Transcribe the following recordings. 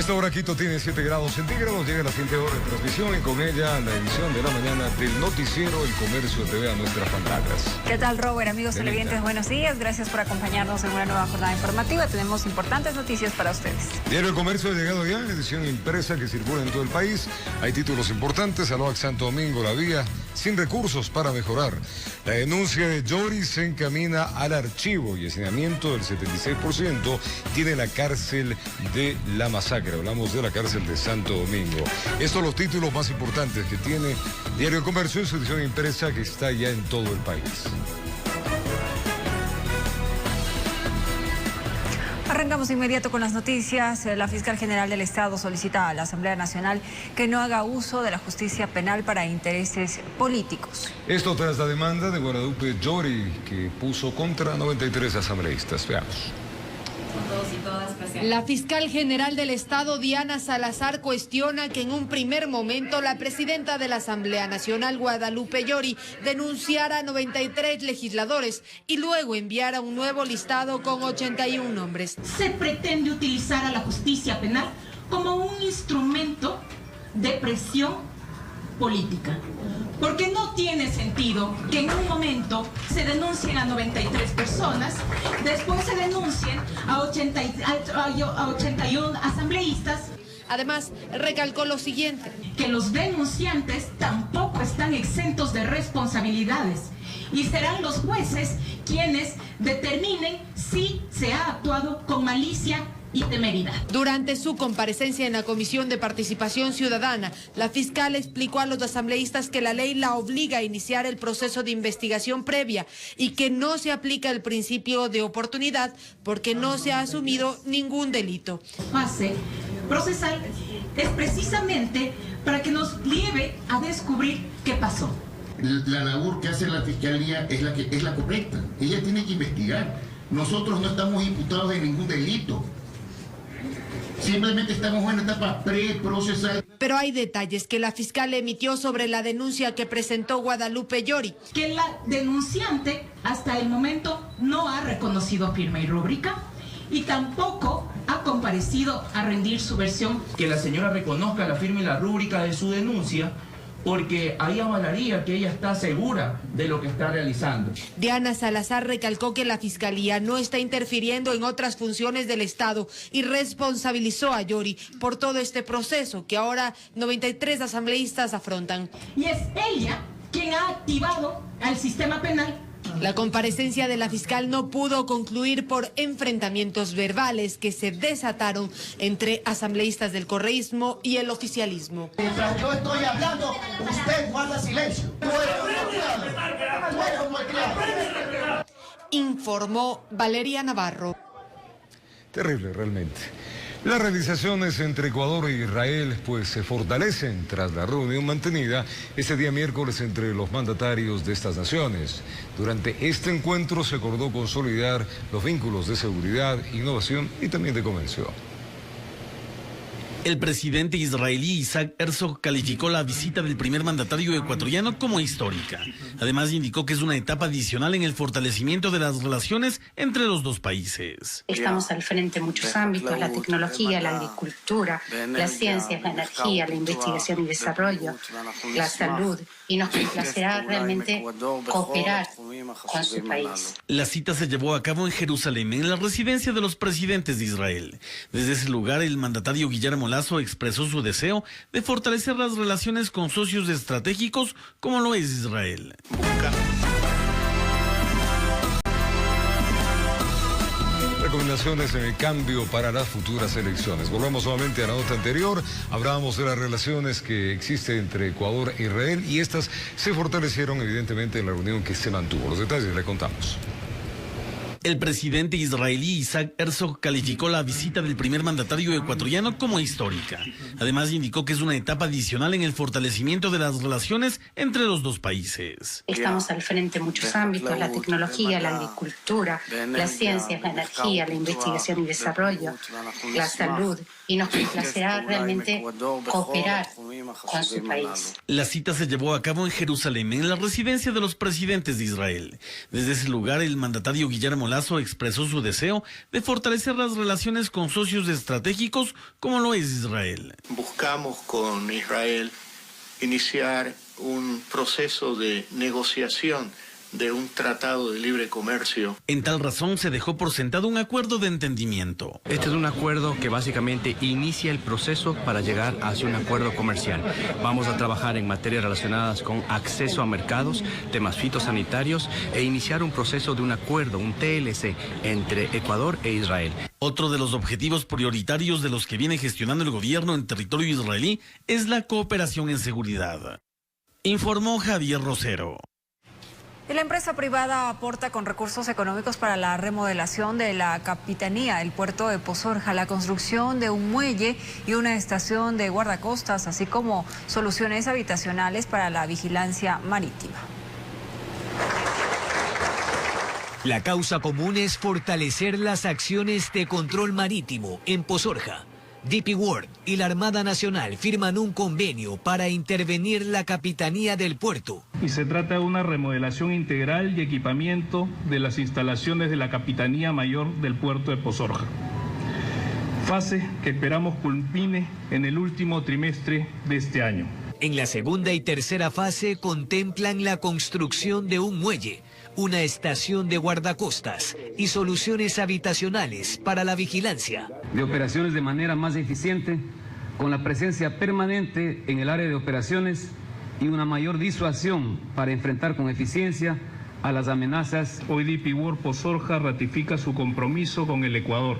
Esta hora Quito tiene 7 grados centígrados, llega la siguiente hora de transmisión y con ella la edición de la mañana del noticiero El Comercio TV a nuestras pantallas. ¿Qué tal, Robert? Amigos televidentes, buenos días. Gracias por acompañarnos en una nueva jornada informativa. Tenemos importantes noticias para ustedes. Diario El Comercio ha llegado ya, edición impresa que circula en todo el país. Hay títulos importantes, Aloac Santo Domingo, la vía sin recursos para mejorar. La denuncia de Yori se encamina al archivo y el saneamiento del 76% tiene la cárcel de la masacre. Hablamos de la cárcel de Santo Domingo. Estos son los títulos más importantes que tiene Diario El Comercio en su edición impresa que está ya en todo el país. Arrancamos de inmediato con las noticias. La fiscal general del Estado solicita a la Asamblea Nacional que no haga uso de la justicia penal para intereses políticos. Esto tras la demanda de Guadalupe Yori, que puso contra 93 asambleístas. Veamos. La fiscal general del Estado, Diana Salazar, cuestiona que en un primer momento la presidenta de la Asamblea Nacional, Guadalupe Yori, denunciara a 93 legisladores y luego enviara un nuevo listado con 81 nombres. Se pretende utilizar a la justicia penal como un instrumento de presión política, porque no tiene sentido que en un momento se denuncien a 93 personas, después se denuncien a 81 asambleístas. Además, recalcó lo siguiente: que los denunciantes tampoco están exentos de responsabilidades y serán los jueces quienes determinen si se ha actuado con malicia y temeridad. Durante su comparecencia en la Comisión de Participación Ciudadana, la fiscal explicó a los asambleístas que la ley la obliga a iniciar el proceso de investigación previa y que no se aplica el principio de oportunidad porque no se ha asumido ningún delito. Fase procesal es precisamente para que nos lleve a descubrir qué pasó. La labor que hace la Fiscalía es la correcta. Ella tiene que investigar. Nosotros no estamos imputados de ningún delito. Simplemente estamos en una etapa preprocesal. Pero hay detalles que la fiscal emitió sobre la denuncia que presentó Guadalupe Yori. Que la denunciante hasta el momento no ha reconocido firma y rúbrica y tampoco ha comparecido a rendir su versión. Que la señora reconozca la firma y la rúbrica de su denuncia, porque ahí avalaría que ella está segura de lo que está realizando. Diana Salazar recalcó que la Fiscalía no está interfiriendo en otras funciones del Estado y responsabilizó a Yori por todo este proceso que ahora 93 asambleístas afrontan. Y es ella quien ha activado al sistema penal. La comparecencia de la fiscal no pudo concluir por enfrentamientos verbales que se desataron entre asambleístas del correísmo y el oficialismo. Mientras yo estoy hablando, usted guarda silencio. Informó Valeria Navarro. Terrible, realmente. Las realizaciones entre Ecuador e Israel pues se fortalecen tras la reunión mantenida este día miércoles entre los mandatarios de estas naciones. Durante este encuentro se acordó consolidar los vínculos de seguridad, innovación y también de comercio. El presidente israelí Isaac Herzog calificó la visita del primer mandatario ecuatoriano como histórica. Además, indicó que es una etapa adicional en el fortalecimiento de las relaciones entre los dos países. Estamos al frente en muchos ámbitos: la tecnología, la agricultura, las ciencias, la energía, la investigación y desarrollo, la salud, y nos complacerá realmente cooperar con su país. La cita se llevó a cabo en Jerusalén, en la residencia de los presidentes de Israel. Desde ese lugar, el mandatario Guillermo Lasso expresó su deseo de fortalecer las relaciones con socios estratégicos como lo es Israel. Recomendaciones en el cambio para las futuras elecciones. Volvemos nuevamente a la nota anterior. Hablábamos de las relaciones que existen entre Ecuador e Israel y estas se fortalecieron evidentemente en la reunión que se mantuvo. Los detalles le contamos. El presidente israelí Isaac Herzog calificó la visita del primer mandatario ecuatoriano como histórica. Además, indicó que es una etapa adicional en el fortalecimiento de las relaciones entre los dos países. Estamos al frente en muchos ámbitos: la tecnología, la agricultura, las ciencias, la energía, la investigación y desarrollo, la salud, y nos complacerá realmente cooperar con su país. La cita se llevó a cabo en Jerusalén, en la residencia de los presidentes de Israel. Desde ese lugar, el mandatario Guillermo Lasso expresó su deseo de fortalecer las relaciones con socios estratégicos como lo es Israel. Buscamos con Israel iniciar un proceso de negociación de un tratado de libre comercio. En tal razón se dejó por sentado un acuerdo de entendimiento. Este es un acuerdo que básicamente inicia el proceso para llegar hacia un acuerdo comercial. Vamos a trabajar en materias relacionadas con acceso a mercados, temas fitosanitarios e iniciar un proceso de un acuerdo, un TLC, entre Ecuador e Israel. Otro de los objetivos prioritarios de los que viene gestionando el gobierno en territorio israelí es la cooperación en seguridad. Informó Javier Rosero. Y la empresa privada aporta con recursos económicos para la remodelación de la capitanía del puerto de Pozorja, la construcción de un muelle y una estación de guardacostas, así como soluciones habitacionales para la vigilancia marítima. La causa común es fortalecer las acciones de control marítimo en Pozorja. DP World y la Armada Nacional firman un convenio para intervenir la capitanía del puerto. Y se trata de una remodelación integral y equipamiento de las instalaciones de la Capitanía Mayor del puerto de Pozorja. Fase que esperamos culmine en el último trimestre de este año. En la segunda y tercera fase contemplan la construcción de un muelle, una estación de guardacostas y soluciones habitacionales para la vigilancia. De operaciones de manera más eficiente, con la presencia permanente en el área de operaciones y una mayor disuasión para enfrentar con eficiencia a las amenazas. Hoy DP World Pozorja ratifica su compromiso con el Ecuador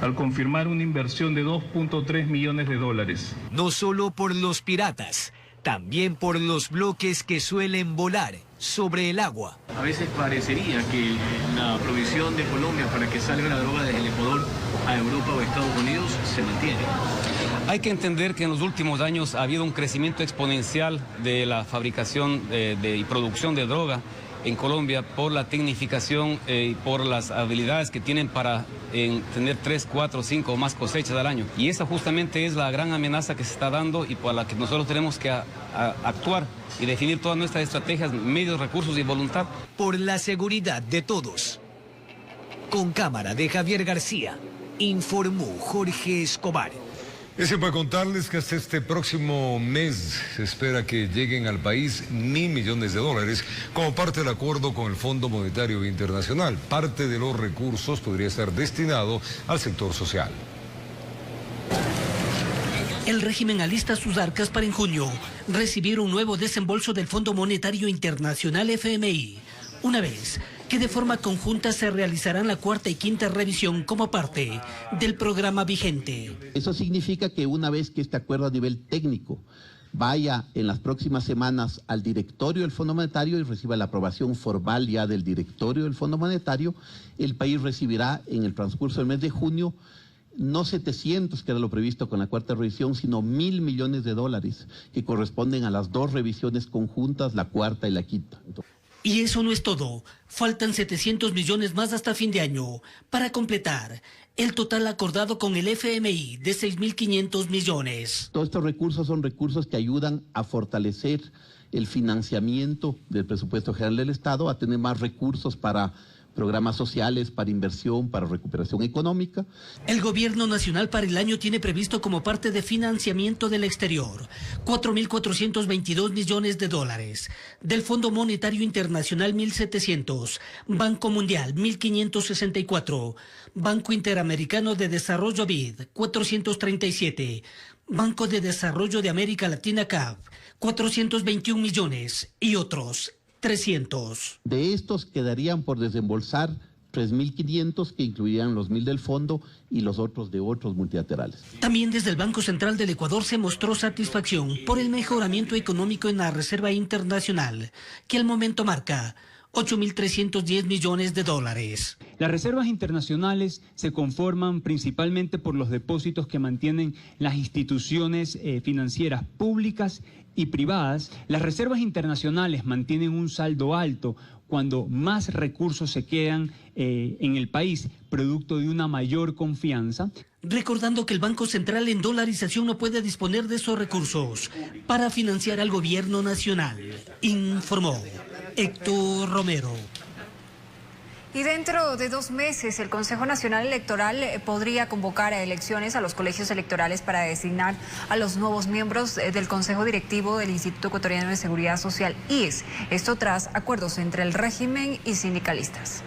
al confirmar una inversión de $2.3 millones. No solo por los piratas, también por los bloques que suelen volar sobre el agua. A veces parecería que la provisión de Colombia para que salga la droga desde el Ecuador a Europa o Estados Unidos se mantiene. Hay que entender que en los últimos años ha habido un crecimiento exponencial de la fabricación y producción de droga en Colombia por la tecnificación y por las habilidades que tienen para tener 3, 4, 5 o más cosechas al año. Y esa justamente es la gran amenaza que se está dando y por la que nosotros tenemos que actuar y definir todas nuestras estrategias, medios, recursos y voluntad. Por la seguridad de todos. Con cámara de Javier García, informó Jorge Escobar. Es para contarles que hasta este próximo mes se espera que lleguen al país $1.000 millones como parte del acuerdo con el Fondo Monetario Internacional. Parte de los recursos podría estar destinado al sector social. El régimen alista sus arcas para en junio recibir un nuevo desembolso del Fondo Monetario Internacional FMI, una vez que de forma conjunta se realizarán la cuarta y quinta revisión como parte del programa vigente. Eso significa que una vez que este acuerdo a nivel técnico vaya en las próximas semanas al directorio del Fondo Monetario y reciba la aprobación formal ya del directorio del Fondo Monetario, el país recibirá en el transcurso del mes de junio no 700, que era lo previsto con la cuarta revisión, sino $1.000 millones que corresponden a las dos revisiones conjuntas, la cuarta y la quinta. Y eso no es todo. Faltan 700 millones más hasta fin de año para completar el total acordado con el FMI de 6.500 millones. Todos estos recursos son recursos que ayudan a fortalecer el financiamiento del presupuesto general del Estado, a tener más recursos para programas sociales, para inversión, para recuperación económica. El gobierno nacional para el año tiene previsto como parte de financiamiento del exterior $4.422 millones, del Fondo Monetario Internacional 1.700, Banco Mundial 1.564, Banco Interamericano de Desarrollo BID 437, Banco de Desarrollo de América Latina CAF 421 millones y otros 300. De estos quedarían por desembolsar 3.500 que incluirían los 1.000 del fondo y los otros de otros multilaterales. También desde el Banco Central del Ecuador se mostró satisfacción por el mejoramiento económico en la Reserva Internacional, que al momento marca 8.310 millones de dólares. Las reservas internacionales se conforman principalmente por los depósitos que mantienen las instituciones financieras públicas y privadas. Las reservas internacionales mantienen un saldo alto cuando más recursos se quedan en el país, producto de una mayor confianza. Recordando que el Banco Central en dolarización no puede disponer de esos recursos para financiar al gobierno nacional, informó Héctor Romero. Y dentro de 2 meses, el Consejo Nacional Electoral podría convocar a elecciones a los colegios electorales para designar a los nuevos miembros del Consejo Directivo del Instituto Ecuatoriano de Seguridad Social, IES. Esto tras acuerdos entre el régimen y sindicalistas.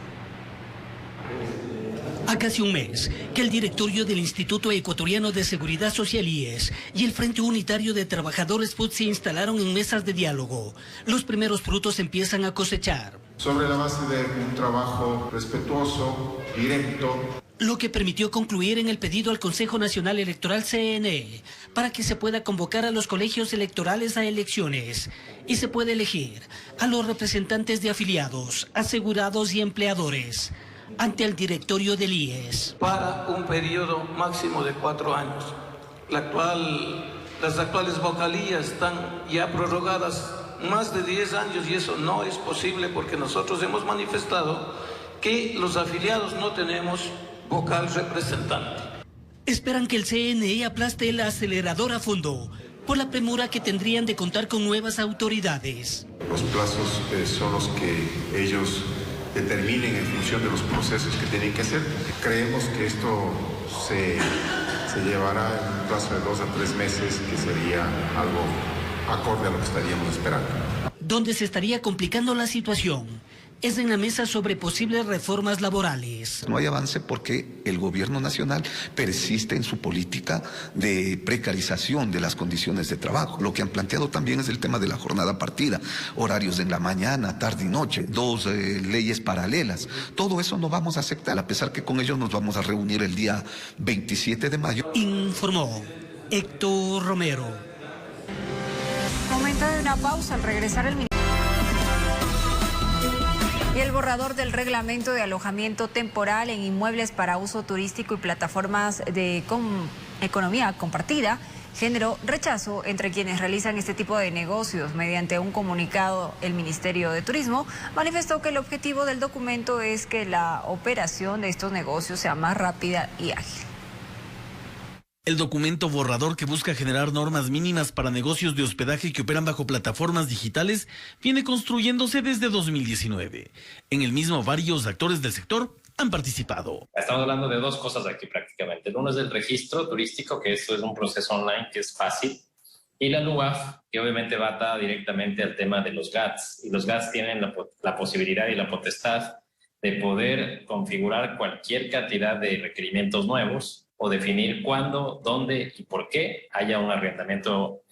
A casi un mes que el directorio del Instituto Ecuatoriano de Seguridad Social IES y el Frente Unitario de Trabajadores FUT se instalaron en mesas de diálogo, los primeros frutos empiezan a cosechar. Sobre la base de un trabajo respetuoso, directo. Lo que permitió concluir en el pedido al Consejo Nacional Electoral CNE para que se pueda convocar a los colegios electorales a elecciones y se pueda elegir a los representantes de afiliados, asegurados y empleadores ante el directorio del IES. Para un periodo máximo de 4 años. Las actuales vocalías están ya prorrogadas más de 10 años y eso no es posible porque nosotros hemos manifestado que los afiliados no tenemos vocal representante. Esperan que el CNE aplaste el acelerador a fondo por la premura que tendrían de contar con nuevas autoridades. Los plazos son los que ellos determinen en función de los procesos que tienen que hacer. Creemos que esto se llevará en un plazo de 2 a 3 meses, que sería algo acorde a lo que estaríamos esperando. Donde se estaría complicando la situación es en la mesa sobre posibles reformas laborales. No hay avance porque el gobierno nacional persiste en su política de precarización de las condiciones de trabajo. Lo que han planteado también es el tema de la jornada partida, horarios en la mañana, tarde y noche, 2 leyes paralelas. Todo eso no vamos a aceptar, a pesar que con ellos nos vamos a reunir el día 27 de mayo. Informó Héctor Romero. Momento de una pausa. Al regresar el ministro. Y el borrador del reglamento de alojamiento temporal en inmuebles para uso turístico y plataformas de economía compartida generó rechazo entre quienes realizan este tipo de negocios. Mediante un comunicado, el Ministerio de Turismo manifestó que el objetivo del documento es que la operación de estos negocios sea más rápida y ágil. El documento borrador, que busca generar normas mínimas para negocios de hospedaje que operan bajo plataformas digitales, viene construyéndose desde 2019. En el mismo, varios actores del sector han participado. Estamos hablando de 2 cosas aquí prácticamente. Uno es el registro turístico, que eso es un proceso online que es fácil, y la LUAF, que obviamente va atada directamente al tema de los GATS. Y los GATS tienen la posibilidad y la potestad de poder configurar cualquier cantidad de requerimientos nuevos o definir cuándo, dónde y por qué haya un arrendamiento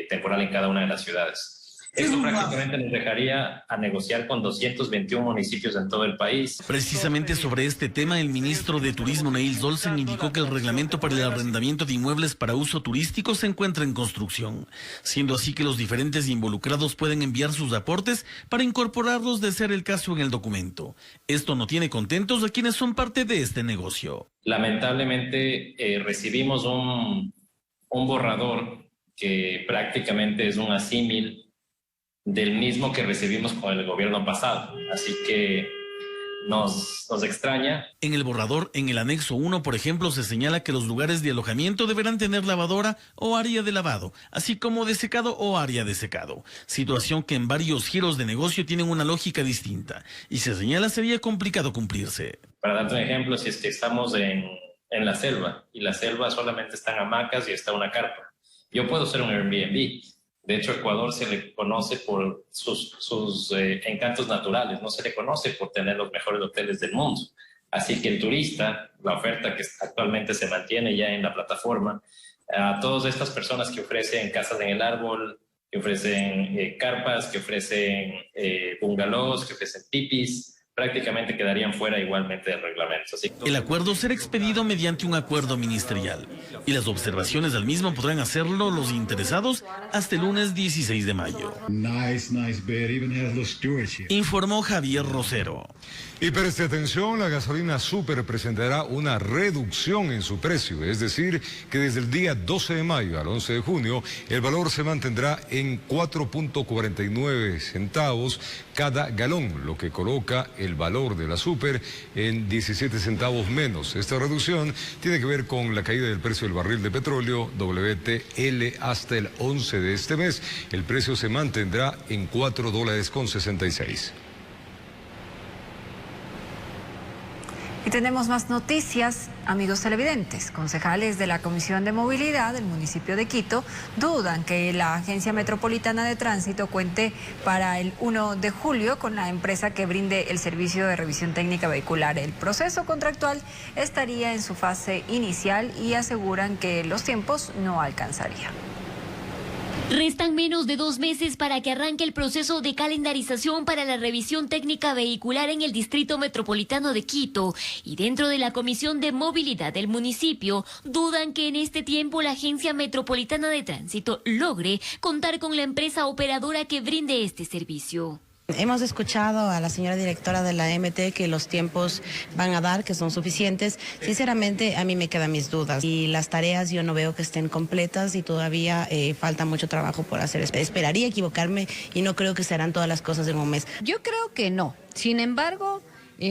temporal en cada una de las ciudades. Esto prácticamente nos dejaría a negociar con 221 municipios en todo el país. Precisamente sobre este tema, el ministro de Turismo, Neil Dolsen, indicó que el reglamento para el arrendamiento de inmuebles para uso turístico se encuentra en construcción, siendo así que los diferentes involucrados pueden enviar sus aportes para incorporarlos de ser el caso en el documento. Esto no tiene contentos a quienes son parte de este negocio. Lamentablemente recibimos un borrador que prácticamente es un asímil del mismo que recibimos con el gobierno pasado, así que nos extraña. En el borrador, en el anexo 1, por ejemplo, se señala que los lugares de alojamiento deberán tener lavadora o área de lavado, así como de secado o área de secado, situación que en varios giros de negocio tienen una lógica distinta y se señala sería complicado cumplirse. Para darte un ejemplo, si es que estamos en la selva y la selva solamente están hamacas y está una carpa, yo puedo ser un Airbnb. De hecho, Ecuador se le conoce por sus encantos naturales, no se le conoce por tener los mejores hoteles del mundo. Así que el turista, la oferta que actualmente se mantiene ya en la plataforma, a todas estas personas que ofrecen casas en el árbol, que ofrecen carpas, que ofrecen bungalows, que ofrecen tipis, prácticamente quedarían fuera igualmente del reglamento. Así que... El acuerdo será expedido mediante un acuerdo ministerial y las observaciones al mismo podrán hacerlo los interesados hasta el lunes 16 de mayo. Informó Javier Rosero. Y preste atención, la gasolina Super presentará una reducción en su precio, es decir, que desde el día 12 de mayo al 11 de junio, el valor se mantendrá en 4.49 centavos cada galón, lo que coloca el valor de la Super en 17 centavos menos. Esta reducción tiene que ver con la caída del precio del barril de petróleo WTL hasta el 11 de este mes. El precio se mantendrá en $4.66. Y tenemos más noticias, amigos televidentes. Concejales de la Comisión de Movilidad del municipio de Quito dudan que la Agencia Metropolitana de Tránsito cuente para el 1 de julio con la empresa que brinde el servicio de revisión técnica vehicular. El proceso contractual estaría en su fase inicial y aseguran que los tiempos no alcanzarían. Restan menos de 2 meses para que arranque el proceso de calendarización para la revisión técnica vehicular en el Distrito Metropolitano de Quito. Y dentro de la Comisión de Movilidad del municipio, dudan que en este tiempo la Agencia Metropolitana de Tránsito logre contar con la empresa operadora que brinde este servicio. Hemos escuchado a la señora directora de la MT que los tiempos van a dar, que son suficientes. Sinceramente, a mí me quedan mis dudas. Y las tareas yo no veo que estén completas y todavía falta mucho trabajo por hacer. Esperaría equivocarme y no creo que se harán todas las cosas en un mes. Yo creo que no. Sin embargo,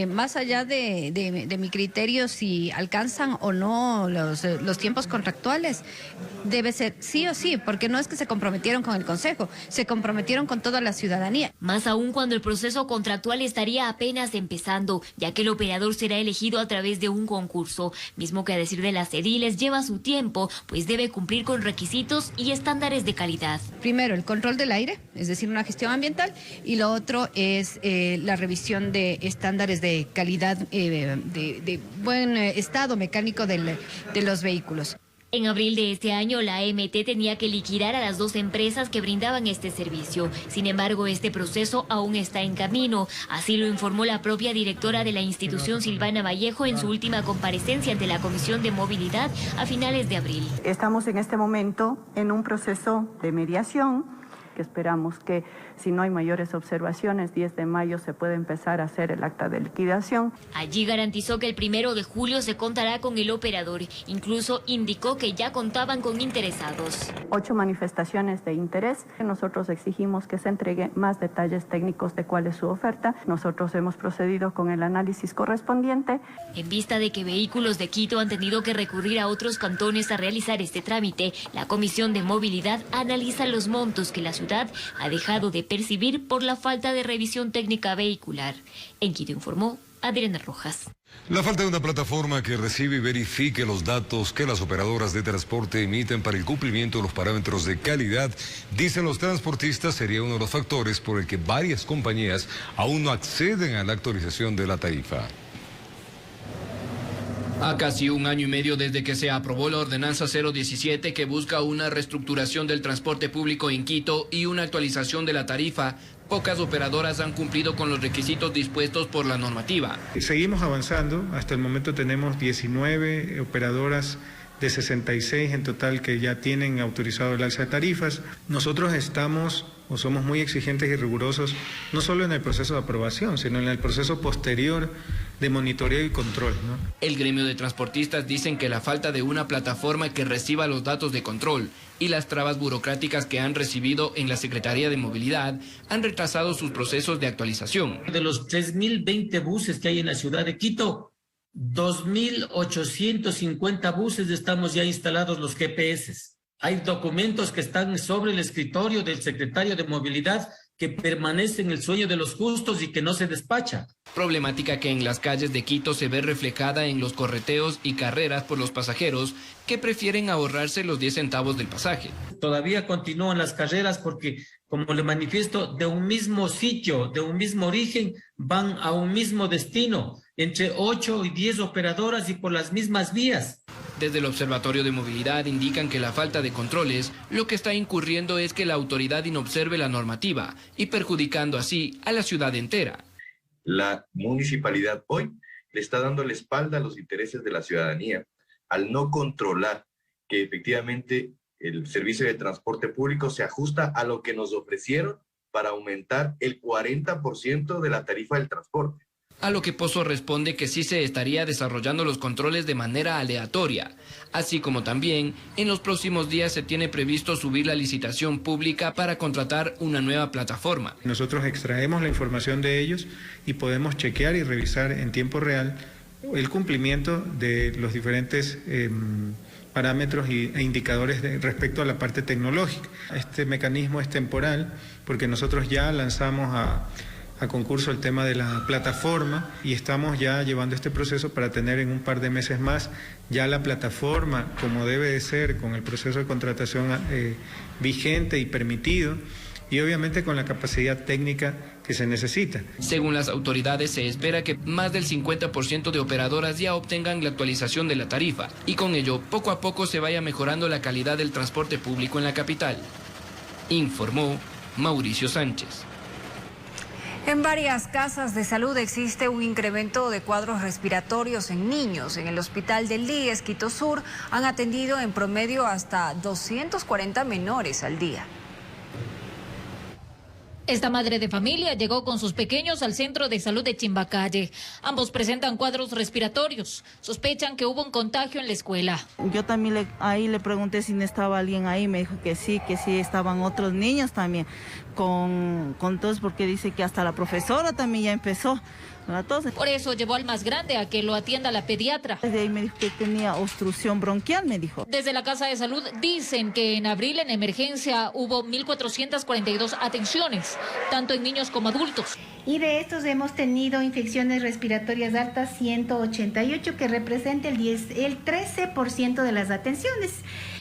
más allá de mi criterio, si alcanzan o no los tiempos contractuales, debe ser sí o sí, porque no es que se comprometieron con el Consejo, se comprometieron con toda la ciudadanía. Más aún cuando el proceso contractual estaría apenas empezando, ya que el operador será elegido a través de un concurso, mismo que a decir de las ediles lleva su tiempo, pues debe cumplir con requisitos y estándares de calidad. Primero, el control del aire, es decir, una gestión ambiental, y lo otro es la revisión de estándares de calidad, de buen estado mecánico de los vehículos. En abril de este año, la AMT tenía que liquidar a las 2 empresas que brindaban este servicio. Sin embargo, este proceso aún está en camino. Así lo informó la propia directora de la institución, Silvana Vallejo, en su última comparecencia ante la Comisión de Movilidad a finales de abril. Estamos en este momento en un proceso de mediación que esperamos que, si no hay mayores observaciones, 10 de mayo se puede empezar a hacer el acta de liquidación. Allí garantizó que el 1 de julio se contará con el operador. Incluso indicó que ya contaban con interesados. 8 manifestaciones de interés. Nosotros exigimos que se entregue más detalles técnicos de cuál es su oferta. Nosotros hemos procedido con el análisis correspondiente. En vista de que vehículos de Quito han tenido que recurrir a otros cantones a realizar este trámite, la Comisión de Movilidad analiza los montos que la ciudad ha dejado de percibir por la falta de revisión técnica vehicular. En Quito informó Adriana Rojas. La falta de una plataforma que recibe y verifique los datos que las operadoras de transporte emiten para el cumplimiento de los parámetros de calidad, dicen los transportistas, sería uno de los factores por el que varias compañías aún no acceden a la actualización de la tarifa. A casi 1 año y medio desde que se aprobó la ordenanza 017 que busca una reestructuración del transporte público en Quito y una actualización de la tarifa, pocas operadoras han cumplido con los requisitos dispuestos por la normativa. Seguimos avanzando, hasta el momento tenemos 19 operadoras de 66 en total que ya tienen autorizado el alza de tarifas. Nosotros somos muy exigentes y rigurosos, no solo en el proceso de aprobación, sino en el proceso posterior de monitoreo y control, ¿no? El gremio de transportistas dicen que la falta de una plataforma que reciba los datos de control y las trabas burocráticas que han recibido en la Secretaría de Movilidad han retrasado sus procesos de actualización. De los 3.020 buses que hay en la ciudad de Quito, 2.850 buses estamos ya instalados los GPS. Hay documentos que están sobre el escritorio del secretario de Movilidad que permanece en el sueño de los justos y que no se despacha. Problemática que en las calles de Quito se ve reflejada en los correteos y carreras por los pasajeros que prefieren ahorrarse los 10 centavos del pasaje. Todavía continúan las carreras porque, como le manifiesto, de un mismo sitio, de un mismo origen, van a un mismo destino, entre 8 y 10 operadoras y por las mismas vías. Desde el Observatorio de Movilidad indican que la falta de controles lo que está incurriendo es que la autoridad inobserve la normativa y perjudicando así a la ciudad entera. La municipalidad hoy le está dando la espalda a los intereses de la ciudadanía al no controlar que efectivamente el servicio de transporte público se ajusta a lo que nos ofrecieron para aumentar el 40% de la tarifa del transporte. A lo que Pozo responde que sí se estaría desarrollando los controles de manera aleatoria, así como también en los próximos días se tiene previsto subir la licitación pública para contratar una nueva plataforma. Nosotros extraemos la información de ellos y podemos chequear y revisar en tiempo real el cumplimiento de los diferentes parámetros e indicadores respecto a la parte tecnológica. Este mecanismo es temporal porque nosotros ya lanzamos a concurso el tema de la plataforma y estamos ya llevando este proceso para tener en un par de meses más ya la plataforma como debe de ser, con el proceso de contratación vigente y permitido y obviamente con la capacidad técnica que se necesita. Según las autoridades, se espera que más del 50% de operadoras ya obtengan la actualización de la tarifa y con ello poco a poco se vaya mejorando la calidad del transporte público en la capital. Informó Mauricio Sánchez. En varias casas de salud existe un incremento de cuadros respiratorios en niños. En el hospital del IES Quito Sur han atendido en promedio hasta 240 menores al día. Esta madre de familia llegó con sus pequeños al centro de salud de Chimbacalle. Ambos presentan cuadros respiratorios. Sospechan que hubo un contagio en la escuela. Yo también ahí le pregunté si no estaba alguien ahí. Me dijo que sí estaban otros niños también con tos, porque dice que hasta la profesora también ya empezó. Por eso llevó al más grande a que lo atienda la pediatra. Desde ahí me dijo que tenía obstrucción bronquial, me dijo. Desde la Casa de Salud dicen que en abril en emergencia hubo 1.442 atenciones, tanto en niños como adultos. Y de estos hemos tenido infecciones respiratorias altas 188, que representa el 13% de las atenciones.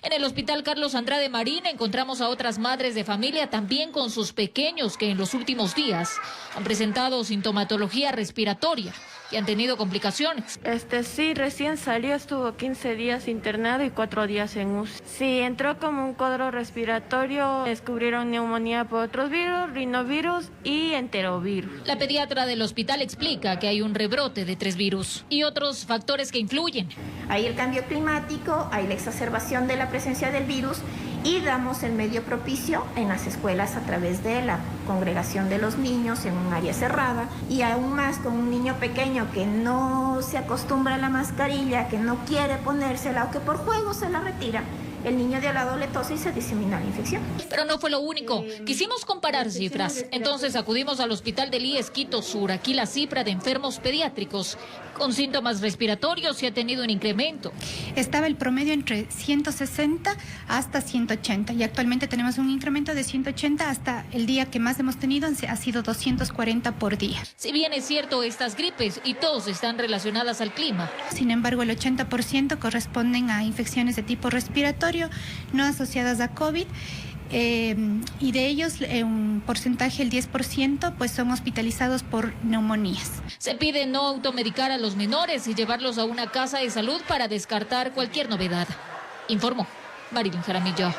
En el Hospital Carlos Andrade Marín encontramos a otras madres de familia también con sus pequeños que en los últimos días han presentado sintomatología respiratoria y han tenido complicaciones. Sí, recién salió, estuvo 15 días internado y 4 días en UCI. Sí, entró como un cuadro respiratorio, descubrieron neumonía por otros virus, rinovirus y enterovirus. La pediatra del hospital explica que hay un rebrote de 3 virus y otros factores que influyen. Hay el cambio climático, hay la exacerbación de la presencia del virus y damos el medio propicio en las escuelas a través de la congregación de los niños en un área cerrada y aún más con un niño pequeño que no se acostumbra a la mascarilla, que no quiere ponérsela o que por juego se la retira. El niño de al lado le tose y se disemina la infección. Pero no fue lo único. Quisimos comparar cifras. Entonces acudimos al hospital del IES Quito Sur. Aquí la cifra de enfermos pediátricos con síntomas respiratorios sí ha tenido un incremento. Estaba el promedio entre 160 hasta 180 y actualmente tenemos un incremento de 180 hasta el día que más hemos tenido ha sido 240 por día. Si bien es cierto, estas gripes y tos están relacionadas al clima. Sin embargo, el 80% corresponden a infecciones de tipo respiratorio no asociadas a COVID. Y de ellos un porcentaje, el 10%, pues son hospitalizados por neumonías. Se pide no automedicar a los menores y llevarlos a una casa de salud para descartar cualquier novedad. Informó Marilyn Jaramillo.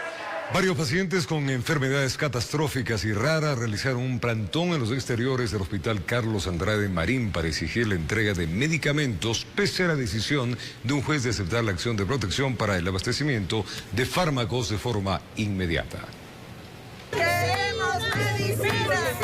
Varios pacientes con enfermedades catastróficas y raras realizaron un plantón en los exteriores del Hospital Carlos Andrade Marín para exigir la entrega de medicamentos pese a la decisión de un juez de aceptar la acción de protección para el abastecimiento de fármacos de forma inmediata. ¡Queremos medicinas!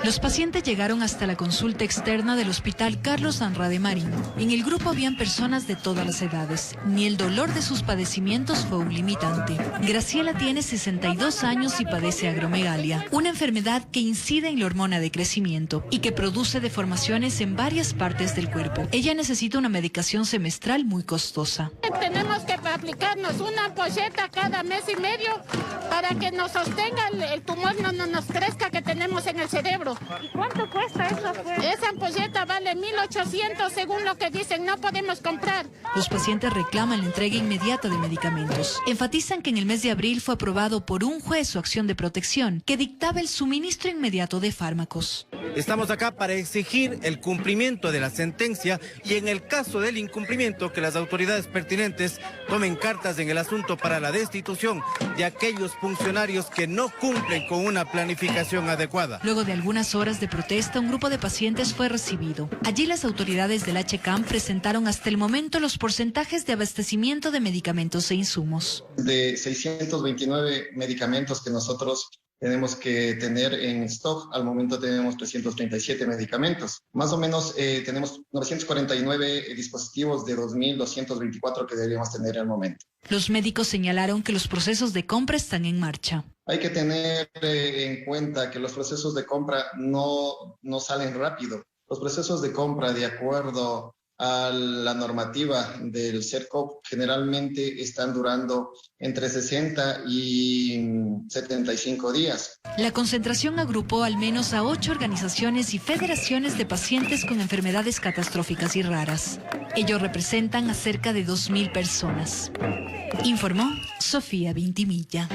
Los pacientes llegaron hasta la consulta externa del Hospital Carlos Andrade Marín. En el grupo habían personas de todas las edades. Ni el dolor de sus padecimientos fue un limitante. Graciela tiene 62 años y padece agromegalia, una enfermedad que incide en la hormona de crecimiento y que produce deformaciones en varias partes del cuerpo. Ella necesita una medicación semestral muy costosa. Tenemos que aplicarnos una ampolleta cada mes y medio para que nos sostenga el tumor, no nos crezca que tenemos en el cerebro. ¿Y cuánto cuesta eso? Esa ampolleta vale 1.800 según lo que dicen, no podemos comprar. Los pacientes reclaman la entrega inmediata de medicamentos. Enfatizan que en el mes de abril fue aprobado por un juez su acción de protección que dictaba el suministro inmediato de fármacos. Estamos acá para exigir el cumplimiento de la sentencia y en el caso del incumplimiento que las autoridades pertinentes tomen cartas en el asunto para la destitución de aquellos funcionarios que no cumplen con una planificación adecuada. Luego de algunas horas de protesta, un grupo de pacientes fue recibido. Allí las autoridades del HCAM presentaron hasta el momento los porcentajes de abastecimiento de medicamentos e insumos. De 629 medicamentos que nosotros tenemos que tener en stock, al momento tenemos 337 medicamentos. Más o menos tenemos 949 dispositivos de 2.224 que deberíamos tener al momento. Los médicos señalaron que los procesos de compra están en marcha. Hay que tener en cuenta que los procesos de compra no salen rápido. Los procesos de compra, de acuerdo a la normativa del CERCOP, generalmente están durando entre 60 y 75 días. La concentración agrupó al menos a 8 organizaciones y federaciones de pacientes con enfermedades catastróficas y raras. Ellos representan a cerca de 2.000 personas. Informó Sofía Vintimilla.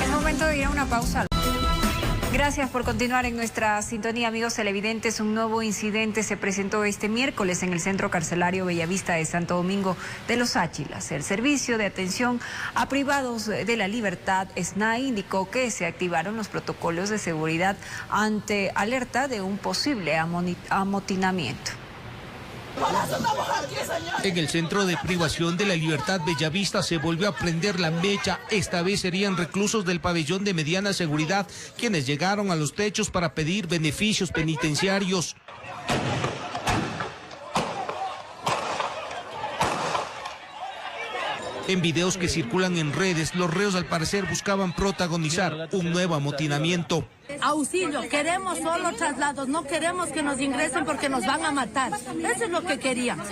Es momento de ir a una pausa. Gracias por continuar en nuestra sintonía, amigos televidentes. Un nuevo incidente se presentó este miércoles en el centro carcelario Bellavista de Santo Domingo de los Áchilas. El Servicio de Atención a Privados de la Libertad, SNAI, indicó que se activaron los protocolos de seguridad ante alerta de un posible amotinamiento. En el centro de privación de la libertad Bellavista se volvió a prender la mecha. Esta vez serían reclusos del pabellón de mediana seguridad quienes llegaron a los techos para pedir beneficios penitenciarios. En videos que circulan en redes, los reos al parecer buscaban protagonizar un nuevo amotinamiento. Auxilio, queremos solo traslados, no queremos que nos ingresen porque nos van a matar. Eso es lo que queríamos.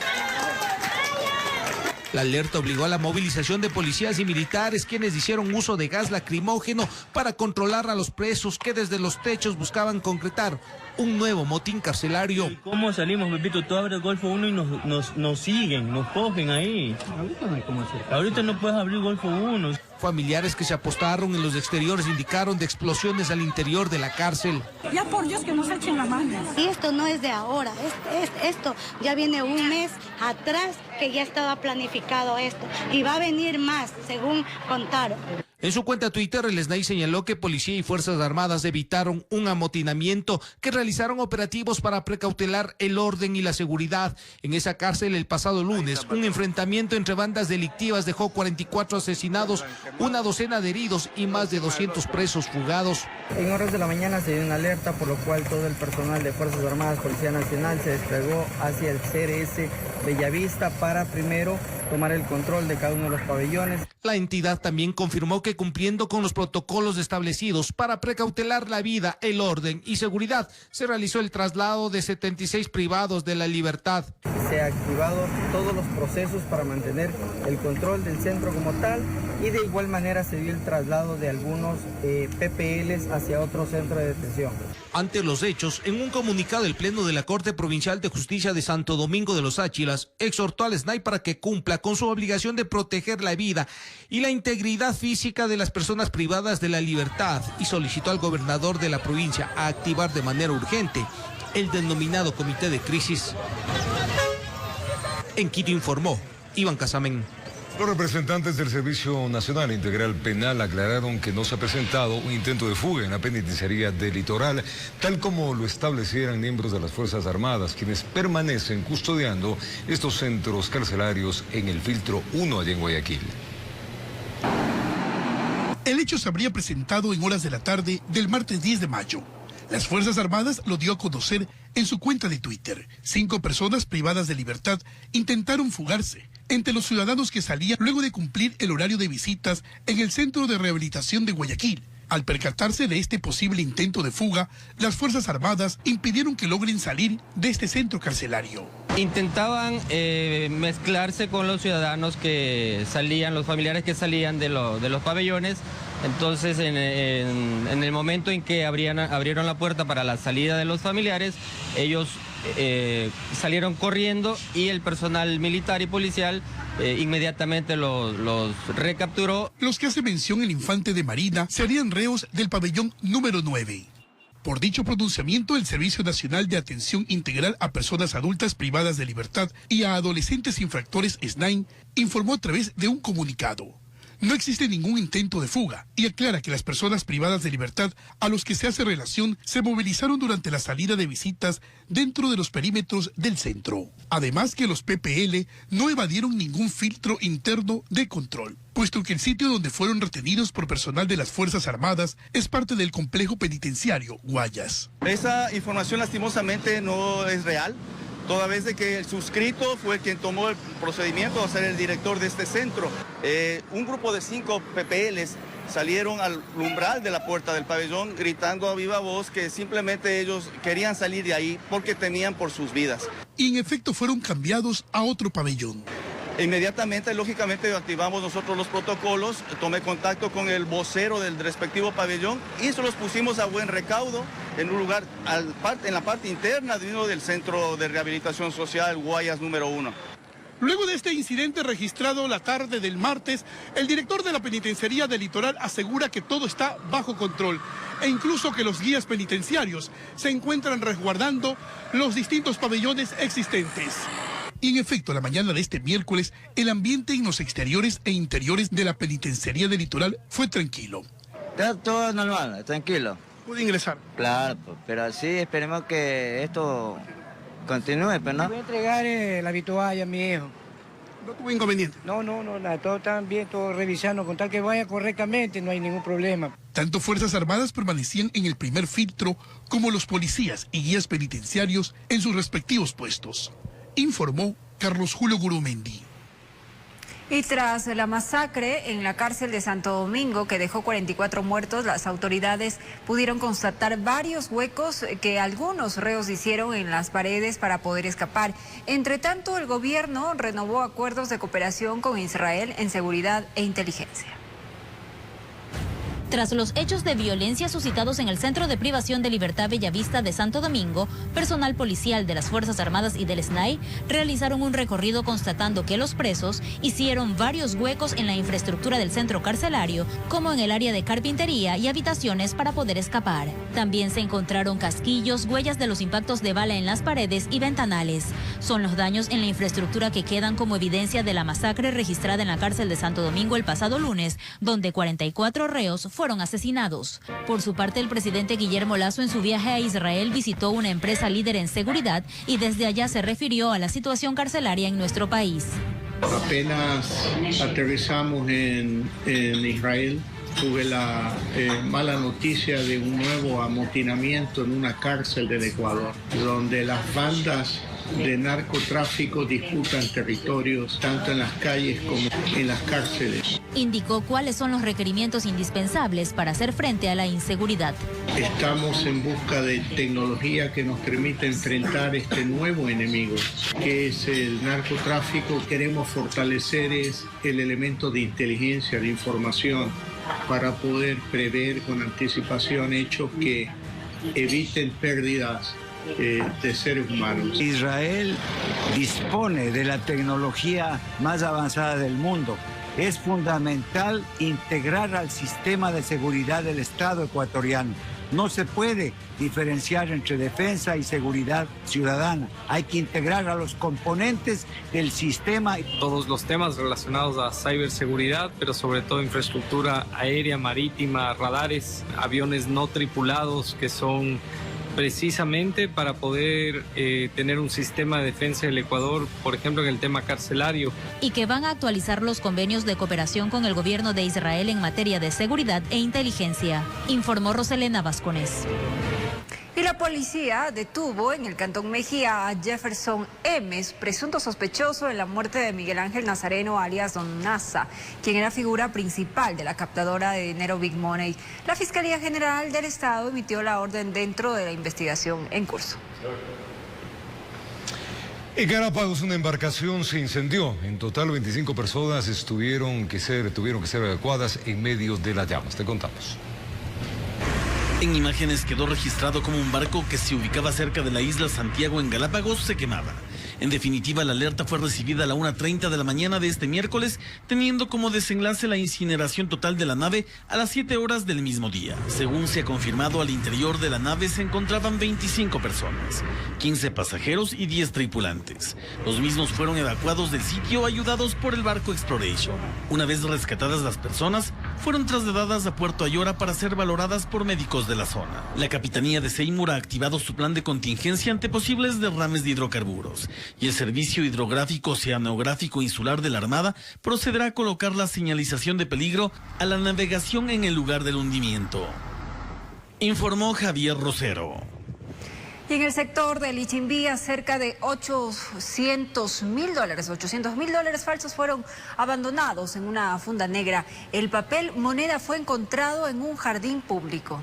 La alerta obligó a la movilización de policías y militares, quienes hicieron uso de gas lacrimógeno para controlar a los presos que desde los techos buscaban concretar un nuevo motín carcelario. ¿Cómo salimos, Pepito? Tú abres Golfo 1 y nos siguen, nos cogen ahí. Ahorita no hay cómo hacer. Ahorita no puedes abrir Golfo 1. Familiares que se apostaron en los exteriores indicaron de explosiones al interior de la cárcel. Ya por Dios que nos echen la mano. Y esto no es de ahora, esto ya viene un mes atrás que ya estaba planificado esto y va a venir más, según contaron. En su cuenta Twitter, el SNAI señaló que Policía y Fuerzas Armadas evitaron un amotinamiento, que realizaron operativos para precautelar el orden y la seguridad. En esa cárcel el pasado lunes, un enfrentamiento entre bandas delictivas dejó 44 asesinados, una docena de heridos y más de 200 presos fugados. En horas de la mañana se dio una alerta, por lo cual todo el personal de Fuerzas Armadas, Policía Nacional, se desplegó hacia el CRS Bellavista para primero tomar el control de cada uno de los pabellones. La entidad también confirmó que cumpliendo con los protocolos establecidos para precautelar la vida, el orden y seguridad, se realizó el traslado de 76 privados de la libertad. Se han activado todos los procesos para mantener el control del centro como tal y de igual manera se dio el traslado de algunos PPLs hacia otro centro de detención. Ante los hechos, en un comunicado el Pleno de la Corte Provincial de Justicia de Santo Domingo de los Áchilas exhortó al SNAI para que cumpla con su obligación de proteger la vida y la integridad física de las personas privadas de la libertad y solicitó al gobernador de la provincia a activar de manera urgente el denominado Comité de Crisis. En Quito informó Iván Casamen. Los representantes del Servicio Nacional Integral Penal aclararon que no se ha presentado un intento de fuga en la penitenciaría del Litoral, tal como lo establecieran miembros de las Fuerzas Armadas, quienes permanecen custodiando estos centros carcelarios en el Filtro 1 allá en Guayaquil. El hecho se habría presentado en horas de la tarde del martes 10 de mayo. Las Fuerzas Armadas lo dio a conocer en su cuenta de Twitter. 5 personas privadas de libertad intentaron fugarse entre los ciudadanos que salían luego de cumplir el horario de visitas en el Centro de Rehabilitación de Guayaquil. Al percatarse de este posible intento de fuga, las Fuerzas Armadas impidieron que logren salir de este centro carcelario. Intentaban mezclarse con los ciudadanos que salían, los familiares que salían de los pabellones. Entonces, en el momento en que abrieron la puerta para la salida de los familiares, ellos salieron corriendo y el personal militar y policial inmediatamente los recapturó. Los que hace mención el infante de Marina serían reos del pabellón número 9. Por dicho pronunciamiento, el Servicio Nacional de Atención Integral a Personas Adultas Privadas de Libertad y a Adolescentes Infractores, SNAI, informó a través de un comunicado. No existe ningún intento de fuga y aclara que las personas privadas de libertad a los que se hace relación se movilizaron durante la salida de visitas dentro de los perímetros del centro. Además que los PPL no evadieron ningún filtro interno de control, puesto que el sitio donde fueron retenidos por personal de las Fuerzas Armadas es parte del complejo penitenciario Guayas. Esa información lastimosamente no es real, toda vez de que el suscrito fue quien tomó el procedimiento a ser el director de este centro. Un grupo de 5 PPLs salieron al umbral de la puerta del pabellón gritando a viva voz que simplemente ellos querían salir de ahí porque temían por sus vidas. Y en efecto fueron cambiados a otro pabellón. Inmediatamente, lógicamente, activamos nosotros los protocolos, tomé contacto con el vocero del respectivo pabellón y se los pusimos a buen recaudo en un lugar, en la parte interna de uno del Centro de Rehabilitación Social Guayas número 1. Luego de este incidente registrado la tarde del martes, el director de la Penitenciaría del Litoral asegura que todo está bajo control e incluso que los guías penitenciarios se encuentran resguardando los distintos pabellones existentes. Y en efecto, la mañana de este miércoles, el ambiente en los exteriores e interiores de la Penitenciaría del Litoral fue tranquilo. Está todo normal, tranquilo. ¿Puede ingresar? Claro, pero sí, esperemos que esto continúe, pero no. Voy a entregar la vitualla a mi hijo. ¿No tuvo inconveniente? No, nada, todo está bien, todo revisando, con tal que vaya correctamente, no hay ningún problema. Tanto Fuerzas Armadas permanecían en el primer filtro como los policías y guías penitenciarios en sus respectivos puestos. Informó Carlos Julio Gurumendi. Y tras la masacre en la cárcel de Santo Domingo, que dejó 44 muertos, las autoridades pudieron constatar varios huecos que algunos reos hicieron en las paredes para poder escapar. Entre tanto, el gobierno renovó acuerdos de cooperación con Israel en seguridad e inteligencia. Tras los hechos de violencia suscitados en el Centro de Privación de Libertad Bellavista de Santo Domingo, personal policial de las Fuerzas Armadas y del SNAI realizaron un recorrido constatando que los presos hicieron varios huecos en la infraestructura del centro carcelario, como en el área de carpintería y habitaciones para poder escapar. También se encontraron casquillos, huellas de los impactos de bala en las paredes y ventanales. Son los daños en la infraestructura que quedan como evidencia de la masacre registrada en la cárcel de Santo Domingo el pasado lunes, donde 44 reos fueron asesinados. Por su parte, el presidente Guillermo Lasso en su viaje a Israel visitó una empresa líder en seguridad y desde allá se refirió a la situación carcelaria en nuestro país. Apenas aterrizamos en Israel, tuve la mala noticia de un nuevo amotinamiento en una cárcel del Ecuador, donde las bandas de narcotráfico disputan territorios tanto en las calles como en las cárceles. Indicó cuáles son los requerimientos indispensables para hacer frente a la inseguridad. Estamos en busca de tecnología que nos permita enfrentar este nuevo enemigo, que es el narcotráfico. Queremos fortalecer el elemento de inteligencia, de información, para poder prever con anticipación hechos que eviten pérdidas de seres humanos. Israel dispone de la tecnología más avanzada del mundo. Es fundamental integrar al sistema de seguridad del Estado ecuatoriano. No se puede diferenciar entre defensa y seguridad ciudadana. Hay que integrar a los componentes del sistema. Todos los temas relacionados a ciberseguridad, pero sobre todo infraestructura aérea, marítima, radares, aviones no tripulados que son precisamente para poder tener un sistema de defensa del Ecuador, por ejemplo, en el tema carcelario. Y que van a actualizar los convenios de cooperación con el gobierno de Israel en materia de seguridad e inteligencia, informó Roselena Vasconés. Y la policía detuvo en el Cantón Mejía a Jefferson Emes, presunto sospechoso en la muerte de Miguel Ángel Nazareno, alias Don Nasa, quien era figura principal de la captadora de dinero Big Money. La Fiscalía General del Estado emitió la orden dentro de la investigación en curso. En Galápagos una embarcación se incendió. En total 25 personas tuvieron que ser evacuadas en medio de las llamas. Te contamos. En imágenes quedó registrado como un barco que se ubicaba cerca de la isla Santiago en Galápagos se quemaba. En definitiva, la alerta fue recibida a la 1:30 de la mañana de este miércoles, teniendo como desenlace la incineración total de la nave a las 7 horas del mismo día. Según se ha confirmado, al interior de la nave se encontraban 25 personas, 15 pasajeros y 10 tripulantes. Los mismos fueron evacuados del sitio ayudados por el barco Exploration. Una vez rescatadas las personas, fueron trasladadas a Puerto Ayora para ser valoradas por médicos de la zona. La Capitanía de Seymour ha activado su plan de contingencia ante posibles derrames de hidrocarburos y el Servicio Hidrográfico Oceanográfico Insular de la Armada procederá a colocar la señalización de peligro a la navegación en el lugar del hundimiento. Informó Javier Rosero. Y en el sector de Lichimbía, cerca de $800.000 falsos fueron abandonados en una funda negra. El papel moneda fue encontrado en un jardín público.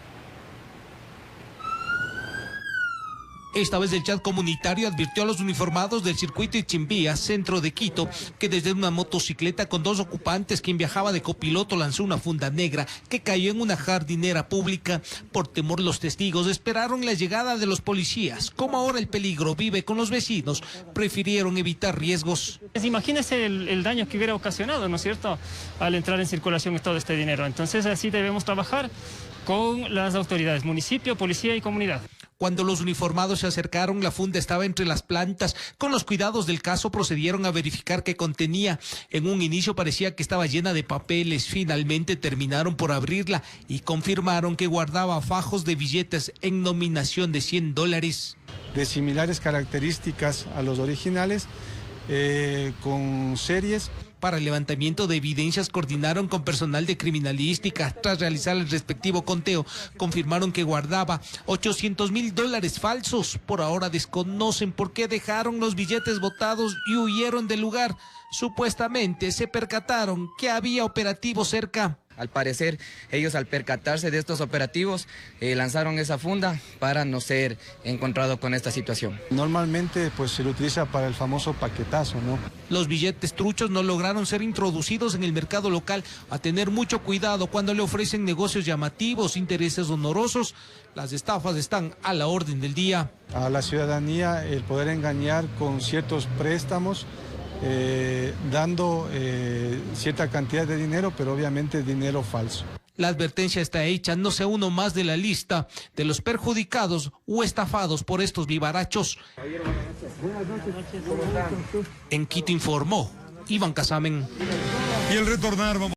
Esta vez el chat comunitario advirtió a los uniformados del circuito Ichimbía, centro de Quito, que desde una motocicleta con 2 ocupantes, quien viajaba de copiloto, lanzó una funda negra que cayó en una jardinera pública. Por temor, los testigos esperaron la llegada de los policías. Como ahora el peligro vive con los vecinos, prefirieron evitar riesgos. Imagínese el daño que hubiera ocasionado, ¿no es cierto?, al entrar en circulación todo este dinero. Entonces así debemos trabajar con las autoridades, municipio, policía y comunidad. Cuando los uniformados se acercaron, la funda estaba entre las plantas. Con los cuidados del caso procedieron a verificar qué contenía. En un inicio parecía que estaba llena de papeles. Finalmente terminaron por abrirla y confirmaron que guardaba fajos de billetes en nominación de $100. De similares características a los originales, con series. Para el levantamiento de evidencias coordinaron con personal de criminalística. Tras realizar el respectivo conteo, confirmaron que guardaba $800.000 falsos. Por ahora desconocen por qué dejaron los billetes botados y huyeron del lugar. Supuestamente se percataron que había operativos cerca. Al parecer, ellos al percatarse de estos operativos, lanzaron esa funda para no ser encontrado con esta situación. Normalmente pues se lo utiliza para el famoso paquetazo, ¿no? Los billetes truchos no lograron ser introducidos en el mercado local. A tener mucho cuidado cuando le ofrecen negocios llamativos, intereses honorosos. Las estafas están a la orden del día. A la ciudadanía el poder engañar con ciertos préstamos, dando cierta cantidad de dinero, pero obviamente dinero falso. La advertencia está hecha, no sea uno más de la lista de los perjudicados o estafados por estos vivarachos. En Quito informó Iván Casamen. Y el retornar, vamos.